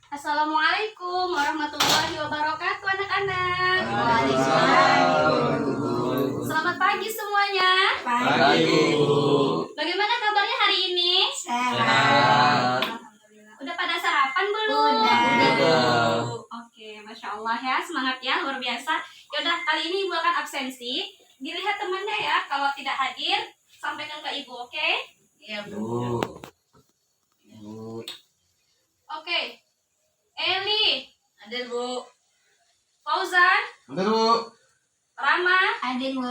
Assalamualaikum warahmatullahi wabarakatuh anak-anak. Waalaikumsalam. Selamat pagi semuanya. Pagi. Bagaimana kabarnya hari ini? Sehat. Udah pada sarapan belum? Udah. Oke, Masya Allah ya, semangat ya, luar biasa. Yaudah, kali ini Ibu akan absensi. Dilihat temannya ya, kalau tidak hadir, sampaikan ke Ibu, oke? Iya, Bu. Oke, Eli, Hadir, Bu. Fauzan, Hadir, Bu. Rama, Hadir, Bu.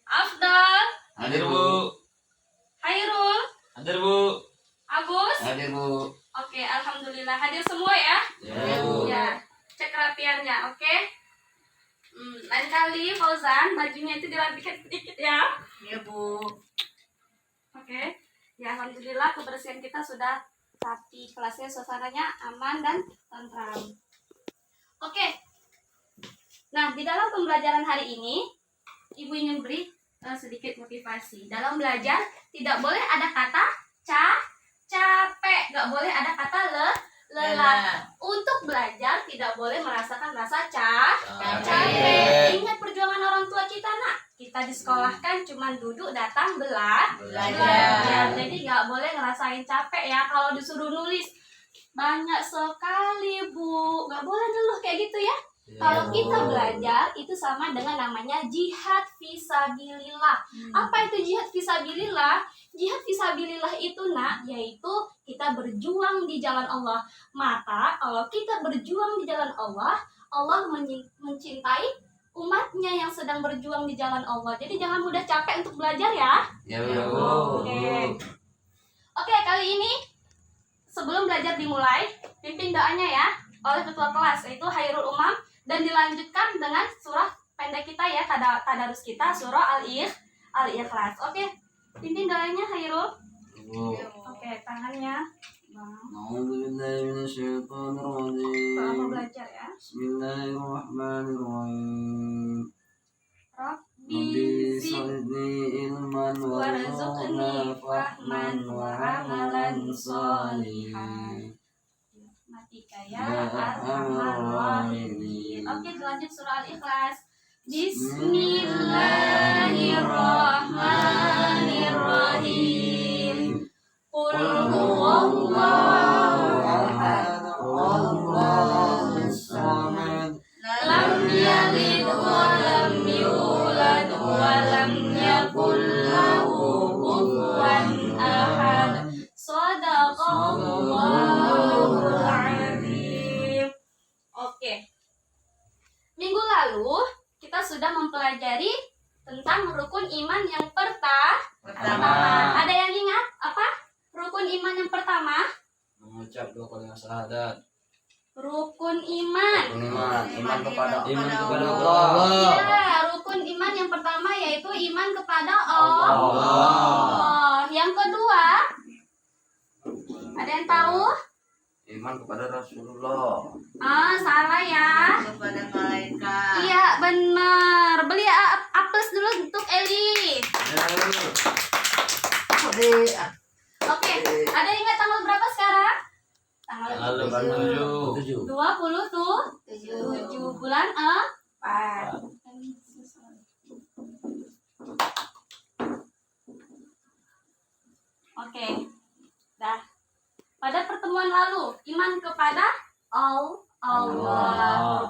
Afdal, Hadir, Bu. Hairul, Hadir, Bu. Agus. Hadir, Bu. Oke, alhamdulillah hadir semua ya. Ya, Bu. Ya, cek rapiannya, oke? Lain kali Fauzan, bajunya itu dirapikan sedikit ya. Iya, Bu. Oke. Ya, alhamdulillah kebersihan kita sudah rapi, kelasnya suasananya aman dan tentram. Oke. Nah, di dalam pembelajaran hari ini, Ibu ingin beri sedikit motivasi. Dalam belajar tidak boleh ada kata capek, nggak boleh ada kata lelah. Untuk belajar tidak boleh merasakan rasa capek. Ingat perjuangan orang tua kita, nak. Kita disekolahkan cuma duduk, datang, belajar. Jadi nggak boleh ngerasain capek ya. Kalau disuruh nulis banyak sekali, Bu. Nggak boleh ngeluh kayak gitu ya. Kalau kita belajar itu sama dengan namanya jihad fisabilillah. Apa itu jihad fisabilillah? Jihad fisabilillah itu, nak, yaitu kita berjuang di jalan Allah. Maka kalau kita berjuang di jalan Allah, Allah mencintai umatnya yang sedang berjuang di jalan Allah. Jadi jangan mudah capek untuk belajar ya. Ya, Bu. Oke, kali ini sebelum belajar dimulai, pimpin doanya ya oleh ketua kelas, yaitu Hairul Umam, dan dilanjutkan dengan surah pendek kita ya, tadarus kita, surah Al-Ikhlas. Oke, pimpin doanya Hairul. Bu. Oke, tangannya Bang. A'udzubillahi minasyaitonir Bang mau rajim. belajar ya. Bismillahirrahmanirrahim. Rabbi Rabbi zid zidni ilman warzuqna fahman wa amalan salihan. Matika ya arhamar rahimin. Oke, lanjut surah Al-Ikhlas. Bismillahirrahmanirrahim. Qul huwallahu ahad, Allahus samad. lam yalid wa lam yulad wa lam yakul lahu kufuwan ahad. Shadaqallahul azim. Oke. Minggu lalu kita sudah mempelajari tentang rukun iman yang pertama. Ada yang ingat apa? Rukun iman yang pertama? Mengucap dua kalimat syahadat. Rukun iman. Iman kepada Allah. Ya, rukun iman yang pertama yaitu iman kepada Allah. Yang kedua, ada yang tahu? Iman kepada Rasulullah. Salah ya. Kepada malaikat. Iya, benar. Beli A+ dulu untuk Eli. Oke, ada yang ingat tanggal berapa sekarang? Tanggal 27. 27 bulan 4. Oke, dah. Pada pertemuan lalu, iman kepada Allah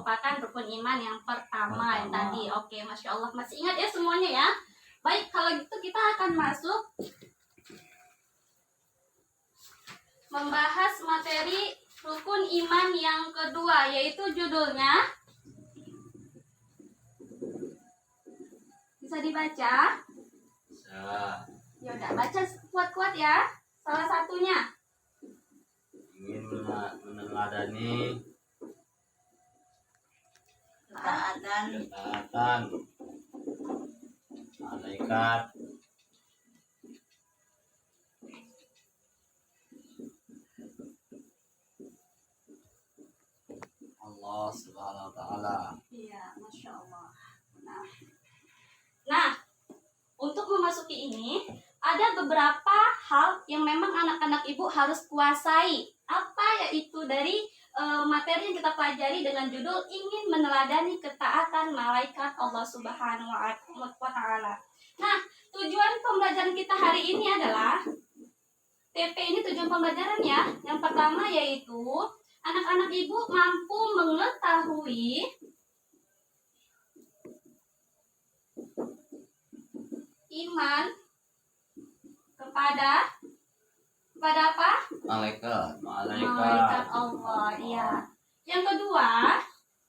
merupakan rukun iman yang pertama yang tadi. Oke, Masya Allah. Masih ingat ya semuanya ya? Baik, kalau gitu kita akan masuk membahas materi rukun iman yang kedua, yaitu judulnya. Bisa dibaca? Ya udah, baca kuat-kuat ya. Salah satunya. Ingin meneladani ketaatan malaikat, Allah Subhanahu wa taala. Iya, Masya Allah. Nah, untuk memasuki ini ada beberapa hal yang memang anak-anak ibu harus kuasai apa yaitu dari materi yang kita pelajari dengan judul ingin meneladani ketaatan malaikat Allah Subhanahu wa Ta'ala. Nah, tujuan pembelajaran kita hari ini adalah TP ini tujuan pembelajarannya. Yang pertama yaitu anak-anak ibu mampu mengetahui iman kepada apa? Malaikat. Malaikat Allah. Iya. Yang kedua,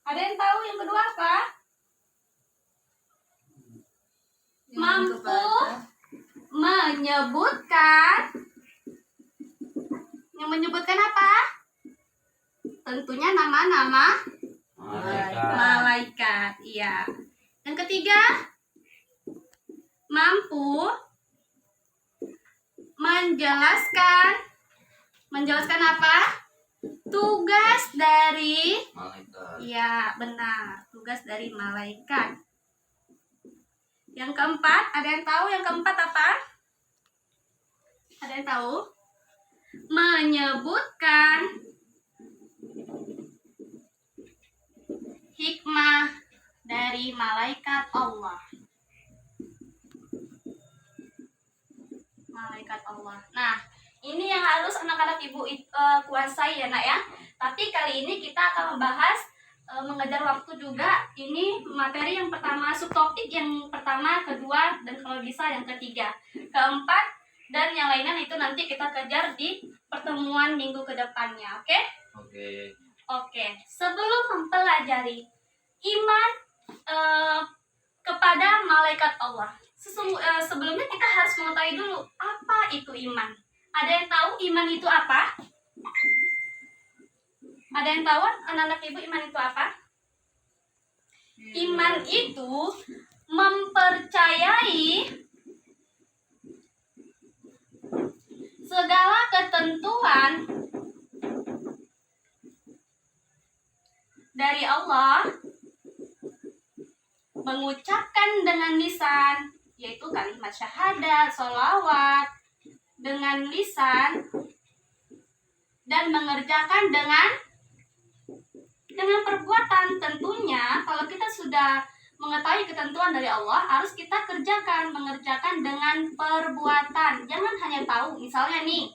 ada yang tahu yang kedua apa? Mampu menyebutkan. Yang menyebutkan apa? Tentunya nama-nama malaikat. Iya. Yang ketiga, mampu menjelaskan apa? Tugas dari Malaikat. ya benar, tugas dari malaikat. Yang keempat, ada yang tahu yang keempat apa? Ada yang tahu? Menyebutkan hikmah dari malaikat Allah. Malaikat Allah. Nah, ini yang harus anak-anak ibu kuasai ya nak ya. Tapi kali ini kita akan membahas mengejar waktu juga. Ini materi yang pertama, subtopik yang pertama, kedua, dan kalau bisa yang ketiga, keempat, dan yang lainnya itu nanti kita kejar di pertemuan minggu kedepannya. Oke? Oke. Sebelum mempelajari iman kepada malaikat Allah, sebelumnya kita harus mengetahui dulu apa itu iman. Ada yang tahu iman itu apa? Ada yang tahu anak-anak ibu iman itu apa? Iman itu mempercayai segala ketentuan dari Allah, mengucapkan dengan lisan, yaitu kalimat syahadat, sholawat dengan lisan, dan mengerjakan dengan perbuatan. Tentunya kalau kita sudah mengetahui ketentuan dari Allah, harus kita mengerjakan dengan perbuatan. Jangan hanya tahu, misalnya nih,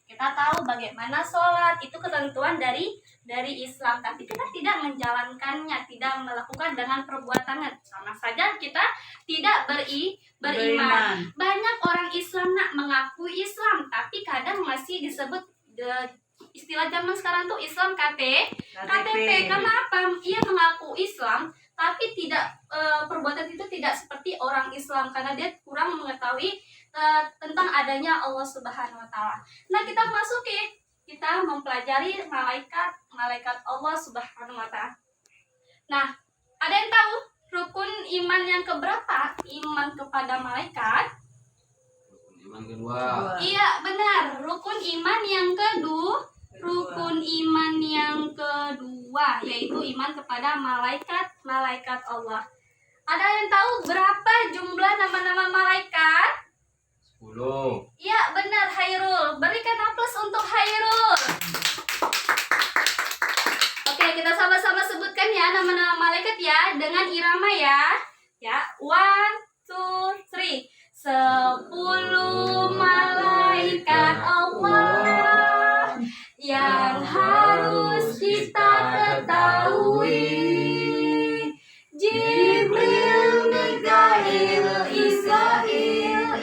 kita tahu bagaimana sholat, itu ketentuan dari Islam, tapi kita tidak menjalankannya, tidak melakukan dengan perbuatannya, sama saja kita tidak beriman. Banyak orang Islam nak mengaku Islam, tapi kadang masih disebut istilah zaman sekarang tuh Islam KTP. Karena apa? Ia mengaku Islam, tapi tidak perbuatan itu tidak seperti orang Islam, karena dia kurang mengetahui tentang adanya Allah Subhanahu wa Ta'ala. Nah, kita mempelajari malaikat Allah Subhanahu wa Ta'ala. Nah, ada yang tahu rukun iman yang keberapa? Iman kepada malaikat? Iman kedua. Iya, benar. Rukun iman yang kedua. Rukun iman yang kedua yaitu iman kepada malaikat Allah. Ada yang tahu berapa jumlah nama-nama malaikat? 10. Iya, benar Hairul. Berikan aplaus untuk Hairul. Oke, kita sama-sama sebutkan ya nama-nama malaikat ya dengan irama ya. Ya, 1, 2, 3. 10 malaikat Allah yang harus kita ketahui. Jibril, Mikail, Israfil,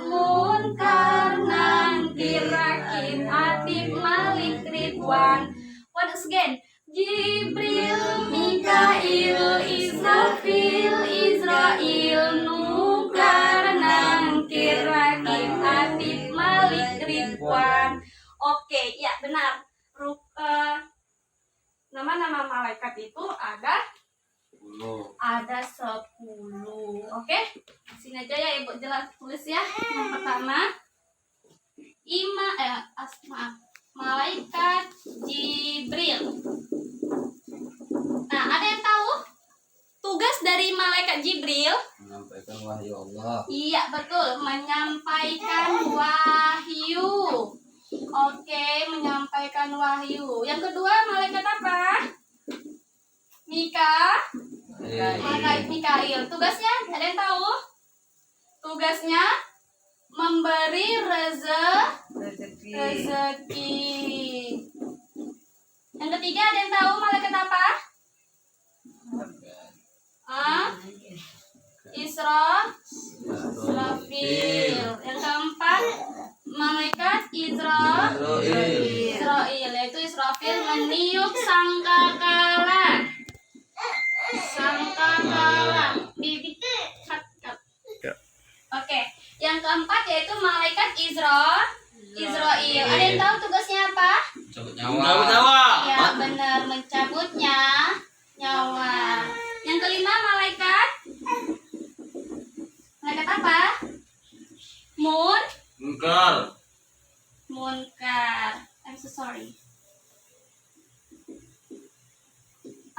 Munkar, Nakir, Rakib, Atid, Malik, Ridwan. Once again, Jibril, Mikail, Israfil, Israel, Munkar, Nakir, Rakib, Atid, Malik, Ridwan. Oke, ya benar. Nama-nama malaikat itu ada 10. Oke, sini aja ya ibu jelas tulis ya. Yang pertama, malaikat Jibril. Nah, ada yang tahu tugas dari malaikat Jibril? Menyampaikan wahyu Allah. Iya, betul, menyampaikan wahyu. Oke, menyampaikan wahyu. Yang kedua, malaikat apa? Malaikat Mikail. Tugasnya, ada yang tahu? Tugasnya memberi Rezeki. rezeki. Yang ketiga, ada yang tahu malaikat apa? Israfil. Yang keempat, malaikat Israel, yaitu Israfil meniup sangkakala. Oke, yang keempat yaitu malaikat Israel. Ada yang tahu tugasnya apa? Cabut Cabut nyawa. nyawa. Ya benar, mencabutnya nyawa. Yang kelima malaikat apa? Munkar. Munkar. I'm so sorry.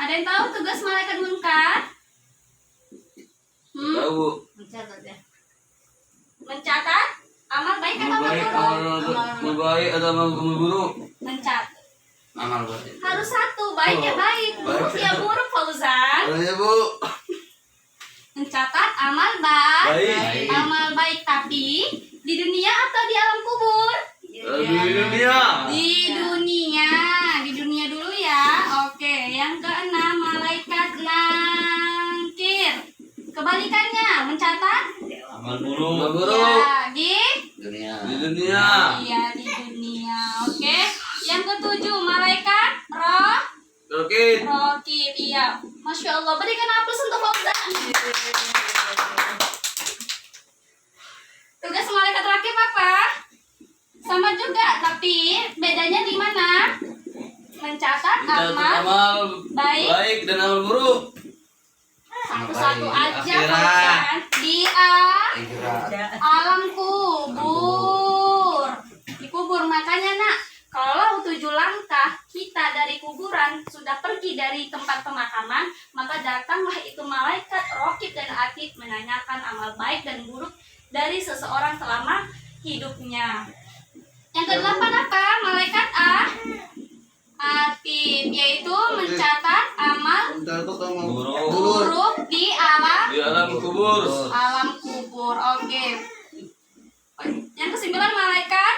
Ada yang tahu tugas malaikat munkar? Tahu. Mencatat ya. Mencatat amal baik atau amal Baik buruk? amal baik atau amal buruk? Mencatat. Amal baik. Harus satu, baik ya baik, buruk ya buruk, Fauzan. Ada ya bu. Mencatat amal baik. Baik. Amal baik, tapi di dunia atau di alam kubur? Di dunia. Di dunia dulu ya. Oke, yang keenam malaikat nangkir. Kebalikannya, mencatat Amal Amal buruk. buruk. ya di Dunia. Di dunia. iya di dunia. Oke, yang ketujuh malaikat Rokit. Rokib. Iya, masya Allah. Berikan aplaus untuk Fauzan. Tugas malaikat rakib apa? Sama juga, tapi bedanya di mana? Mencatat Mencatat amal amal baik. baik dan amal buruk. Satu-satu Baik. aja, Akhirat. Fauzan. Di Akhirat. alam kubur. Di kubur, makanya nak, kalau 7 langkah kita dari kuburan sudah pergi dari tempat pemakaman, maka datanglah itu malaikat Rokib dan Atid menanyakan amal baik dan buruk dari seseorang selama hidupnya. Yang kedelapan apa? Malaikat Atid, yaitu mencatat amal Mencatat amal Buruk. buruk di di alam kubur. alam kubur. Oke. Yang kesembilan malaikat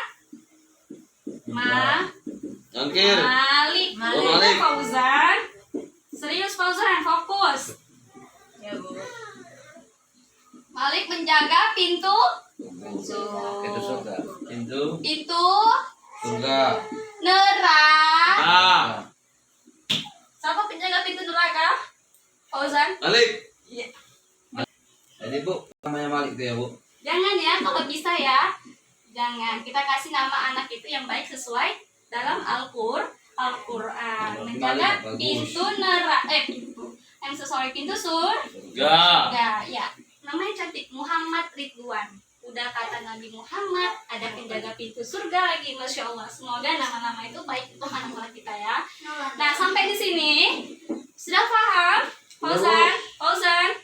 Angkir. Malik. Malik. Fauzan. Serius Fauzan, fokus. Ya bu. Malik menjaga pintu Itu surga. Pintu Surga. neraka. Ah. Siapa penjaga pintu neraka? Fauzan. Malik. Jadi bu, namanya Malik itu ya bu. Jangan ya, kalau bisa ya. Jangan. Kita kasih nama anak itu yang baik sesuai dalam Al-Qur'an. Menjaga Bagus. pintu neraka. I'm so sorry, pintu Ga. ya. Namanya cantik, Muhammad Ridwan. Udah kata Nabi Muhammad, ada penjaga pintu surga lagi, masya Allah. Semoga nama-nama itu baik untuk anak-anak kita ya. Nah, sampai di sini sudah paham, Fauzan?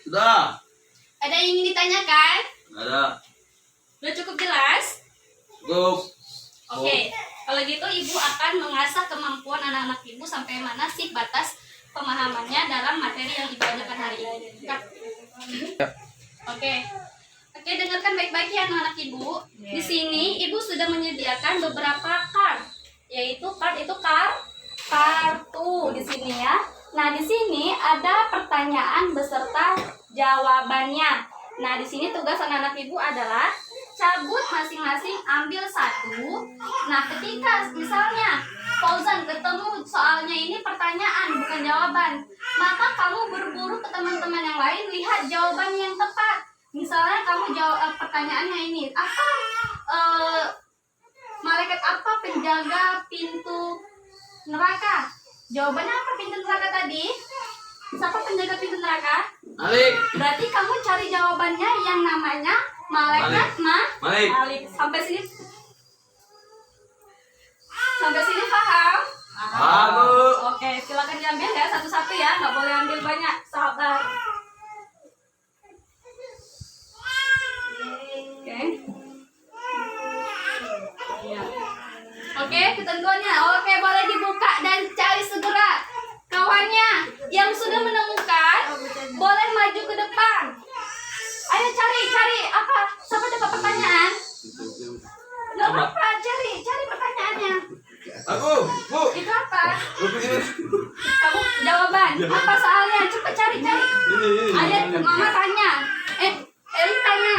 Sudah. Ada yang ingin ditanyakan? Ada. Udah cukup jelas? Cukup. Oke, kalau gitu ibu akan mengasah kemampuan anak-anak ibu sampai mana sih batas pemahamannya dalam materi yang ibu ajarkan hari ini. Kak. Oke, dengarkan baik-baik ya anak-anak ibu. Di sini ibu sudah menyediakan beberapa card, yaitu kartu di sini ya. Nah, di sini ada pertanyaan beserta jawabannya. Nah, di sini tugas anak-anak ibu adalah cabut masing-masing, ambil satu. Nah, ketika misalnya Fauzan ketemu soalnya ini pertanyaan bukan jawaban, maka kamu berburu ke teman-teman yang lain, lihat jawabannya yang tepat. Misalnya kamu jawab pertanyaannya ini, apa malaikat apa penjaga pintu neraka? Jawabannya apa pintu neraka tadi? Siapa penjaga pintu neraka? Malik. Berarti kamu cari jawabannya yang namanya malaikat Malik. Malik. Sampai sini paham? Paham, Bu. Oke, silakan diambil ya satu-satu ya, nggak boleh ambil banyak. Sabar. Oke. Iya. Oke. kedua-duanya. Oke, boleh dibuka dan cari segera. Kawannya yang sudah menemukan boleh maju ke depan. Ayo cari apa? Siapa dapat pertanyaan? Gak apa-apa, cari pertanyaannya. Aku, Bu. Itu apa? Ini. Kamu jawaban. Apa soalnya? Coba cari. Ayo mama tanya. Eli tanya.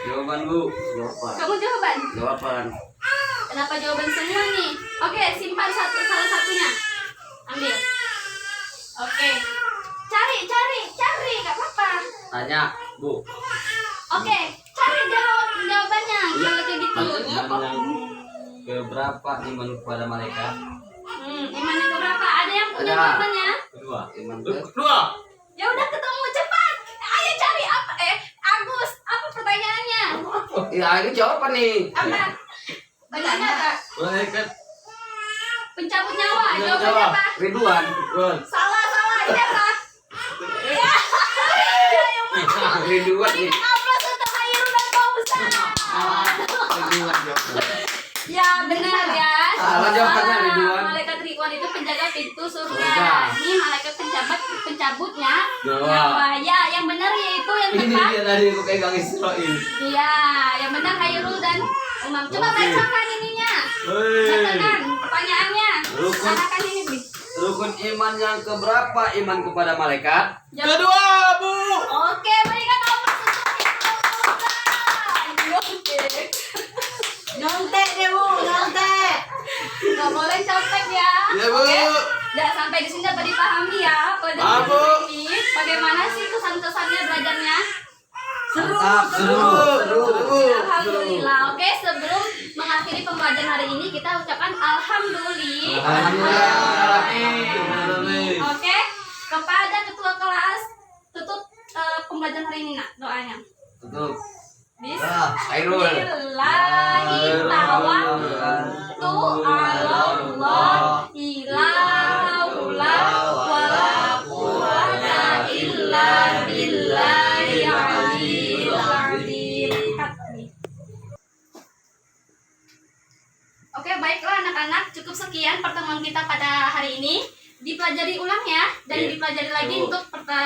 Jawaban, Bu. Jawaban. Kamu jawaban. Jawaban. Kenapa jawaban semua nih? Oke, simpan salah satunya. Ambil. Oke. Cari, gak apa-apa. Tanya, Bu. Oke, cari jawabannya. Kalau kayak gitu. Keberapa iman kepada malaikat? Iman yang keberapa? Ada yang punya Ada. jawabannya? Kedua. Iman Kedua. Ya udah ketemu cepat. Ayo cari apa? Agus, apa pertanyaannya? Ya, ini jawaban nih. Apa? Pertanyaannya apa? Malaikat. Pencabut nyawa. Pencabut Jawabannya nyawa. apa? Ridwan. Ridwan. Salah. Ini apa? Ya. Yang benar. Ridwan nih. Berikan aplaus untuk Hairul dan Fauzan. Ridwan jawaban. Ya benar ya. Salah jawabannya, Ridwan. Malaikat Ridwan itu penjaga pintu surga. Surga. Ini malaikat pencabutnya. Nyawa. Nyawa. Ya, yang benar yaitu yang Ini tepat. dia tadi aku pegang Israel. Iya, yang benar Hairul dan Umam. Coba Oke. bacakan ininya. Hei. Bacakan pertanyaannya. Rukun. Katakan ini, Bi. Rukun iman yang keberapa iman kepada malaikat? Jawab. Kedua, Bu. Oke, berikan aplaus untuk Hairul. Oke. Nyontek deh, Bu. Nyontek. Nggak boleh contek ya. Ya, Bu. Oke. Dan sampai di sini dapat dipahami ya Paham, Bu. ini bagaimana sih kesan-kesannya belajarnya? Mantap, seru. Alhamdulillah. Oke, sebelum mengakhiri pembelajaran hari ini kita ucapkan alhamdulillah. Alhamdulillah. Oke, kepada ketua kelas tutup pembelajaran hari ini nak doanya. Tutup. Bismillahirrahmanirrahim. Hairul. Allah ila haula wala quwwata illa billahi aliyil azim. Oke, baiklah anak-anak, cukup sekian pertemuan kita pada hari ini. Dipelajari ulang ya dan Iya. dipelajari lagi Betul. untuk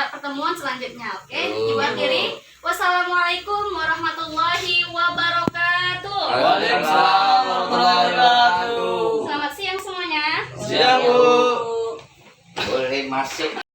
pertemuan selanjutnya. Oke, Betul. Ibu akhiri. Wassalamualaikum warahmatullahi wabarakatuh. Waalaikumsalam warahmatullahi wabarakatuh. Selamat siang semuanya. Siap, Bu. Boleh masuk.